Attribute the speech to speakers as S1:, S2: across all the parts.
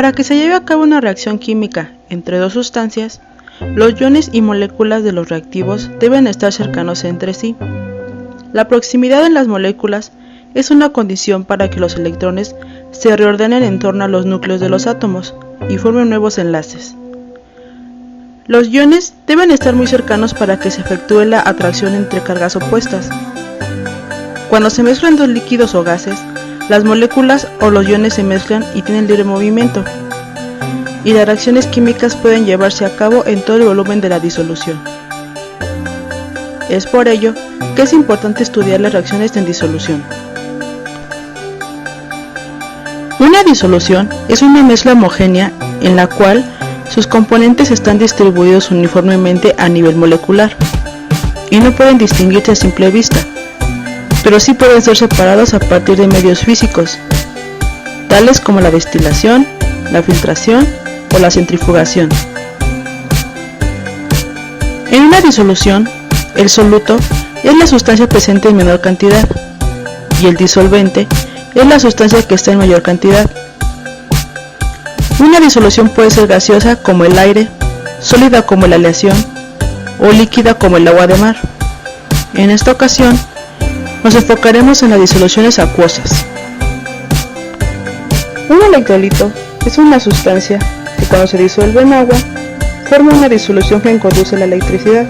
S1: Para que se lleve a cabo una reacción química entre dos sustancias, los iones y moléculas de los reactivos deben estar cercanos entre sí. La proximidad en las moléculas es una condición para que los electrones se reordenen en torno a los núcleos de los átomos y formen nuevos enlaces. Los iones deben estar muy cercanos para que se efectúe la atracción entre cargas opuestas. Cuando se mezclan dos líquidos o gases, las moléculas o los iones se mezclan y tienen libre movimiento, y las reacciones químicas pueden llevarse a cabo en todo el volumen de la disolución. Es por ello que es importante estudiar las reacciones en disolución. Una disolución es una mezcla homogénea en la cual sus componentes están distribuidos uniformemente a nivel molecular y no pueden distinguirse a simple vista, pero sí pueden ser separados a partir de medios físicos, tales como la destilación, la filtración o la centrifugación. En una disolución, el soluto es la sustancia presente en menor cantidad y el disolvente es la sustancia que está en mayor cantidad. Una disolución puede ser gaseosa como el aire, sólida como la aleación o líquida como el agua de mar. En esta ocasión, nos enfocaremos en las disoluciones acuosas. Un electrolito es una sustancia que cuando se disuelve en agua forma una disolución que conduce la electricidad,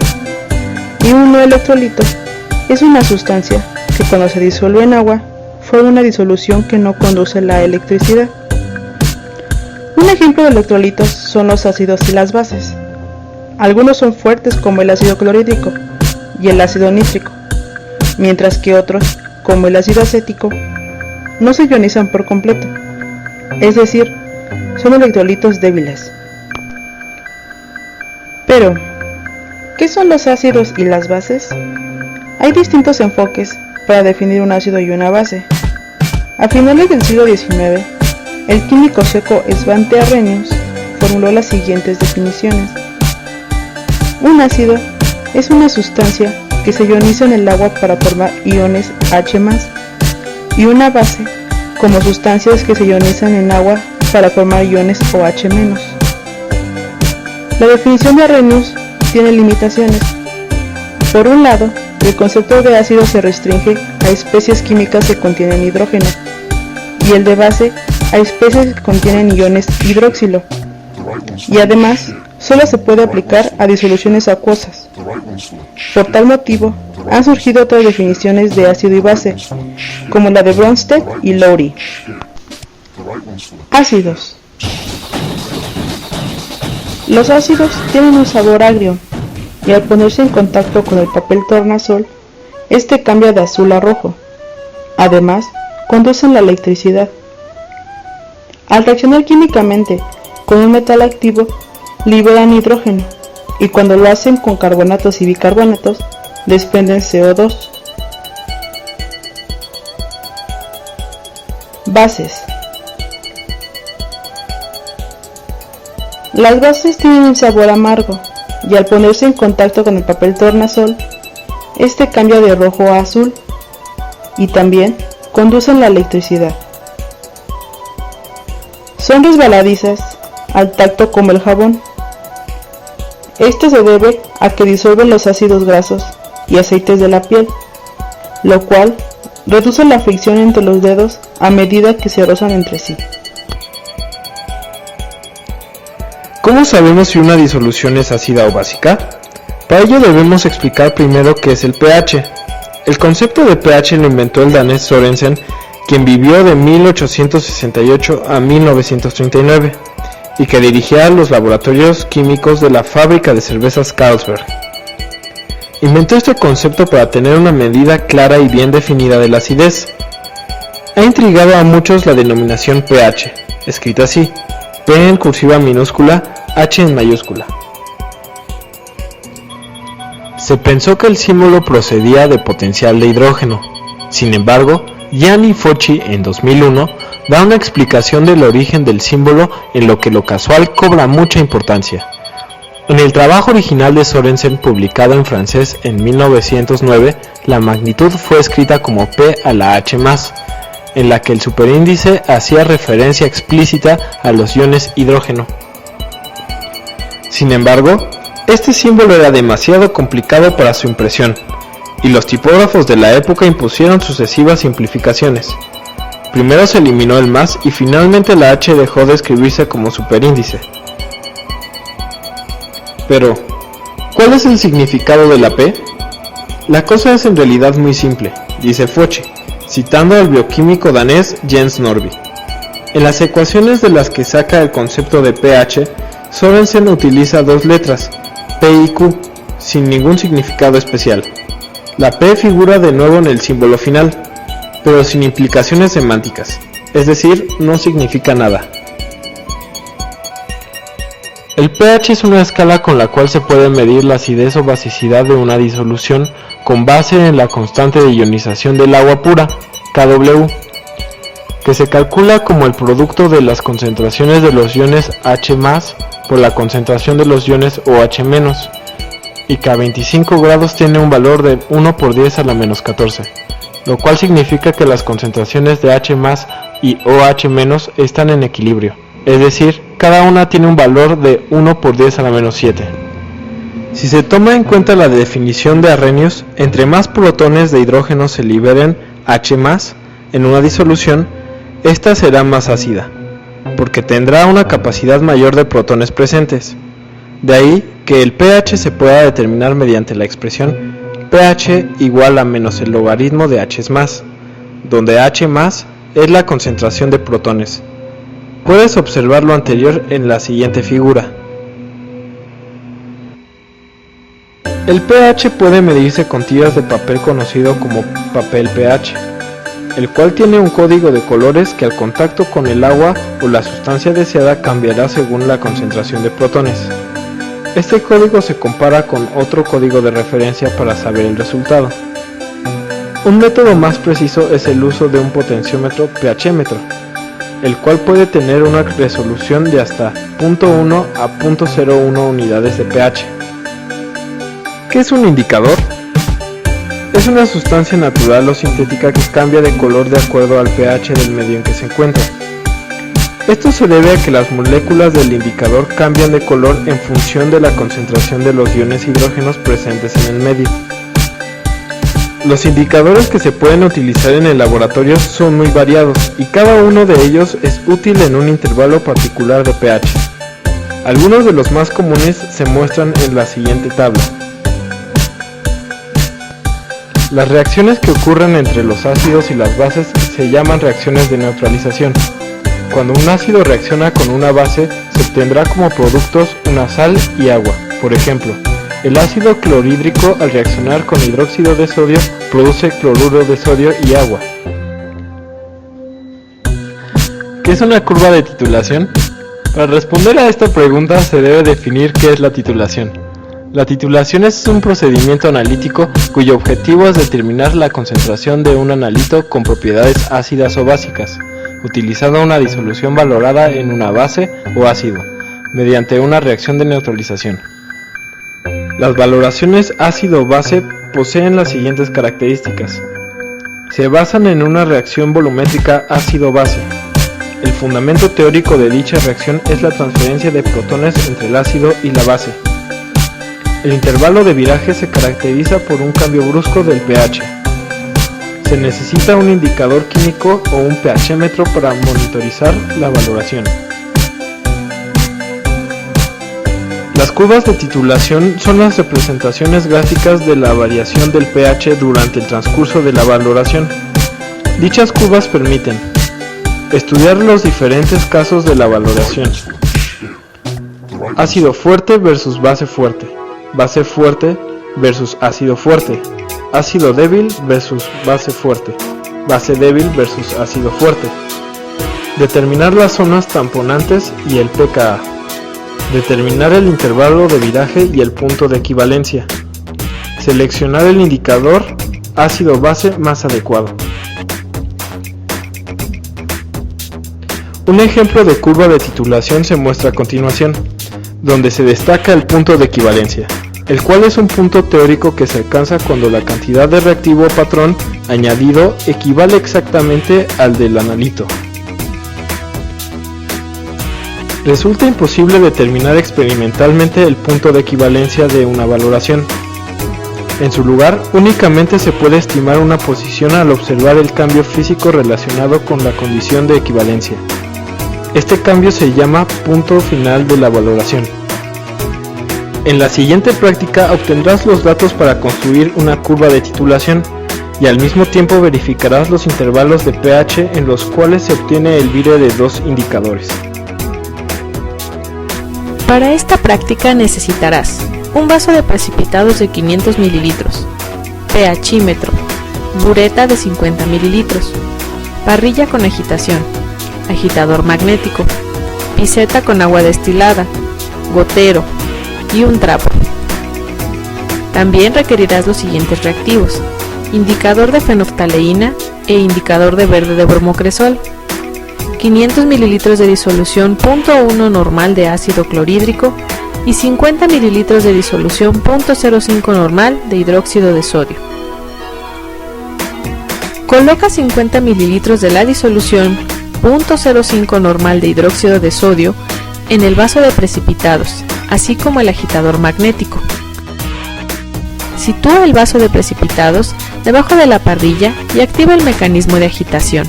S1: y un no electrolito es una sustancia que cuando se disuelve en agua forma una disolución que no conduce la electricidad. Un ejemplo de electrolitos son los ácidos y las bases. Algunos son fuertes como el ácido clorhídrico y el ácido nítrico, mientras que otros, como el ácido acético, no se ionizan por completo, es decir, son electrolitos débiles. Pero, ¿qué son los ácidos y las bases? Hay distintos enfoques para definir un ácido y una base. A finales del siglo XIX, el químico sueco Svante Arrhenius formuló las siguientes definiciones. Un ácido es una sustancia que se ioniza en el agua para formar iones H+, y una base como sustancias que se ionizan en agua para formar iones OH-. La definición de Arrhenius tiene limitaciones. Por un lado, el concepto de ácido se restringe a especies químicas que contienen hidrógeno, y el de base a especies que contienen iones hidroxilo, y además solo se puede aplicar a disoluciones acuosas. Por tal motivo, han surgido otras definiciones de ácido y base, como la de Bronsted y Lowry. Ácidos. Los ácidos tienen un sabor agrio, y al ponerse en contacto con el papel tornasol, este cambia de azul a rojo. Además, conducen la electricidad. Al reaccionar químicamente con un metal activo, liberan hidrógeno, y cuando lo hacen con carbonatos y bicarbonatos, desprenden CO2. Bases. Las bases tienen un sabor amargo, y al ponerse en contacto con el papel tornasol, este cambia de rojo a azul, y también conducen la electricidad. Son resbaladizas al tacto como el jabón. Esto se debe a que disuelven los ácidos grasos y aceites de la piel, lo cual reduce la fricción entre los dedos a medida que se rozan entre sí.
S2: ¿Cómo sabemos si una disolución es ácida o básica? Para ello debemos explicar primero qué es el pH. El concepto de pH lo inventó el danés Sørensen, quien vivió de 1868 a 1939 y que dirigía los laboratorios químicos de la fábrica de cervezas Carlsberg. Inventó este concepto para tener una medida clara y bien definida de la acidez. Ha intrigado a muchos la denominación pH, escrita así: P en cursiva minúscula, H en mayúscula. Se pensó que el símbolo procedía de potencial de hidrógeno. Sin embargo, Gianni Focci en 2001 da una explicación del origen del símbolo, en lo que lo casual cobra mucha importancia. En el trabajo original de Sørensen, publicado en francés en 1909, la magnitud fue escrita como P a la H+, en la que el superíndice hacía referencia explícita a los iones hidrógeno. Sin embargo, este símbolo era demasiado complicado para su impresión, y los tipógrafos de la época impusieron sucesivas simplificaciones. Primero se eliminó el más y finalmente la H dejó de escribirse como superíndice. Pero, ¿cuál es el significado de la P? La cosa es en realidad muy simple, dice Fauci, citando al bioquímico danés Jens Norby. En las ecuaciones de las que saca el concepto de pH, Sorensen utiliza dos letras, P y Q, sin ningún significado especial. La P figura de nuevo en el símbolo final, pero sin implicaciones semánticas, es decir, no significa nada. El pH es una escala con la cual se puede medir la acidez o basicidad de una disolución con base en la constante de ionización del agua pura, Kw, que se calcula como el producto de las concentraciones de los iones H+ por la concentración de los iones OH-, y que a 25 grados tiene un valor de 1 por 10 a la menos 14, lo cual significa que las concentraciones de H+ y OH- están en equilibrio, es decir, cada una tiene un valor de 1 por 10 a la menos 7. Si se toma en cuenta la definición de Arrhenius, entre más protones de hidrógeno se liberen H+ en una disolución, esta será más ácida, porque tendrá una capacidad mayor de protones presentes. De ahí que el pH se pueda determinar mediante la expresión pH igual a menos el logaritmo de H+, donde H+ es la concentración de protones. Puedes observar lo anterior en la siguiente figura. El pH puede medirse con tiras de papel conocido como papel pH, el cual tiene un código de colores que al contacto con el agua o la sustancia deseada cambiará según la concentración de protones. Este código se compara con otro código de referencia para saber el resultado. Un método más preciso es el uso de un potenciómetro pHmétro, el cual puede tener una resolución de hasta 0.1 a 0.01 unidades de pH. ¿Qué es un indicador? Es una sustancia natural o sintética que cambia de color de acuerdo al pH del medio en que se encuentra. Esto se debe a que las moléculas del indicador cambian de color en función de la concentración de los iones hidrógenos presentes en el medio. Los indicadores que se pueden utilizar en el laboratorio son muy variados y cada uno de ellos es útil en un intervalo particular de pH. Algunos de los más comunes se muestran en la siguiente tabla. Las reacciones que ocurren entre los ácidos y las bases se llaman reacciones de neutralización. Cuando un ácido reacciona con una base, se obtendrá como productos una sal y agua. Por ejemplo, el ácido clorhídrico al reaccionar con hidróxido de sodio produce cloruro de sodio y agua. ¿Qué es una curva de titulación? Para responder a esta pregunta se debe definir qué es la titulación. La titulación es un procedimiento analítico cuyo objetivo es determinar la concentración de un analito con propiedades ácidas o básicas, utilizando una disolución valorada en una base o ácido, mediante una reacción de neutralización. Las valoraciones ácido-base poseen las siguientes características. Se basan en una reacción volumétrica ácido-base. El fundamento teórico de dicha reacción es la transferencia de protones entre el ácido y la base. El intervalo de viraje se caracteriza por un cambio brusco del pH. Se necesita un indicador químico o un pHmétro para monitorizar la valoración. Las curvas de titulación son las representaciones gráficas de la variación del pH durante el transcurso de la valoración. Dichas curvas permiten estudiar los diferentes casos de la valoración. Ácido fuerte versus base fuerte versus ácido fuerte, ácido débil versus base fuerte, base débil versus ácido fuerte. Determinar las zonas tamponantes y el pKa. Determinar el intervalo de viraje y el punto de equivalencia. Seleccionar el indicador ácido-base más adecuado. Un ejemplo de curva de titulación se muestra a continuación, donde se destaca el punto de equivalencia. el cual es un punto teórico que se alcanza cuando la cantidad de reactivo patrón añadido equivale exactamente al del analito. Resulta imposible determinar experimentalmente el punto de equivalencia de una valoración. En su lugar, únicamente se puede estimar una posición al observar el cambio físico relacionado con la condición de equivalencia. Este cambio se llama punto final de la valoración. En la siguiente práctica obtendrás los datos para construir una curva de titulación y al mismo tiempo verificarás los intervalos de pH en los cuales se obtiene el vire de dos indicadores.
S3: Para esta práctica necesitarás un vaso de precipitados de 500 ml, pHímetro, bureta de 50 ml, parrilla con agitación, agitador magnético, piseta con agua destilada, gotero y un trapo. También requerirás los siguientes reactivos: indicador de fenoftaleína e indicador de verde de bromocresol, 500 ml de disolución 0.1 normal de ácido clorhídrico y 50 ml de disolución 0.05 normal de hidróxido de sodio. Coloca 50 ml de la disolución 0.05 normal de hidróxido de sodio en el vaso de precipitados, así como el agitador magnético. Sitúa el vaso de precipitados debajo de la parrilla y activa el mecanismo de agitación.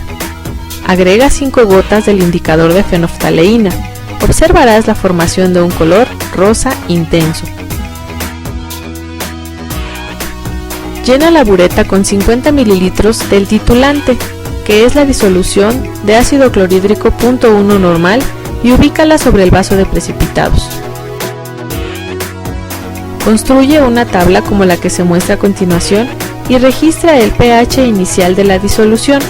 S3: Agrega 5 gotas del indicador de fenoftaleína. Observarás la formación de un color rosa intenso. Llena la bureta con 50 ml del titulante, que es la disolución de ácido clorhídrico 0.1 normal, y ubícala sobre el vaso de precipitados. Construye una tabla como la que se muestra a continuación y registra el pH inicial de la disolución.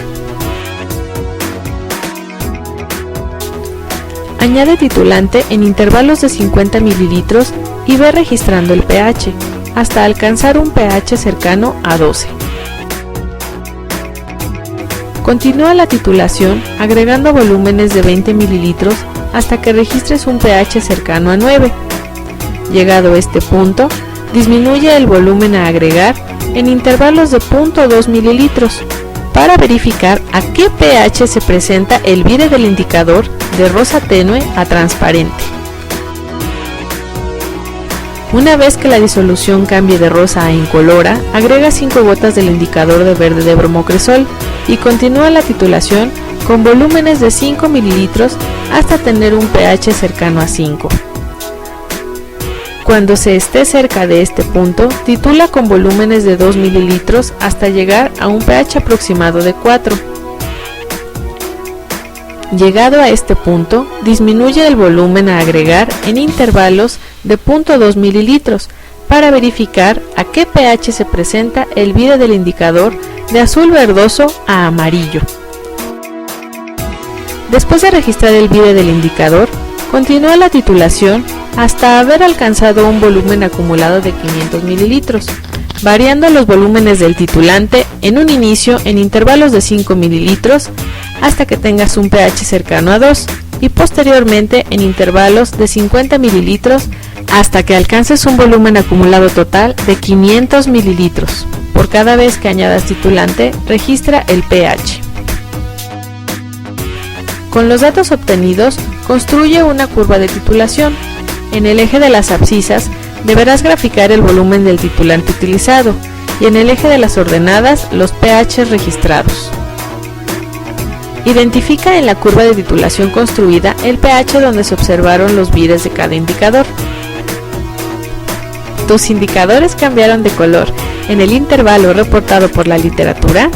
S3: Añade titulante en intervalos de 50 ml y ve registrando el pH hasta alcanzar un pH cercano a 12. Continúa la titulación agregando volúmenes de 20 ml hasta que registres un pH cercano a 9. Llegado a este punto, disminuye el volumen a agregar en intervalos de 0.2 ml para verificar a qué pH se presenta el vire del indicador de rosa tenue a transparente. Una vez que la disolución cambie de rosa a incolora, agrega 5 gotas del indicador de verde de bromocresol y continúa la titulación con volúmenes de 5 ml hasta tener un pH cercano a 5. Cuando se esté cerca de este punto, titula con volúmenes de 2 ml hasta llegar a un pH aproximado de 4. Llegado a este punto, disminuye el volumen a agregar en intervalos de 0.2 ml para verificar a qué pH se presenta el vire del indicador de azul verdoso a amarillo. Después de registrar el vire del indicador, continúa la titulación hasta haber alcanzado un volumen acumulado de 500 ml, variando los volúmenes del titulante en un inicio en intervalos de 5 ml hasta que tengas un pH cercano a 2 y posteriormente en intervalos de 50 ml hasta que alcances un volumen acumulado total de 500 ml. Por cada vez que añadas titulante, registra el pH. Con los datos obtenidos, construye una curva de titulación. En el eje de las abscisas deberás graficar el volumen del titulante utilizado y en el eje de las ordenadas los pH registrados. Identifica en la curva de titulación construida el pH donde se observaron los vires de cada indicador. ¿Tus indicadores cambiaron de color en el intervalo reportado por la literatura?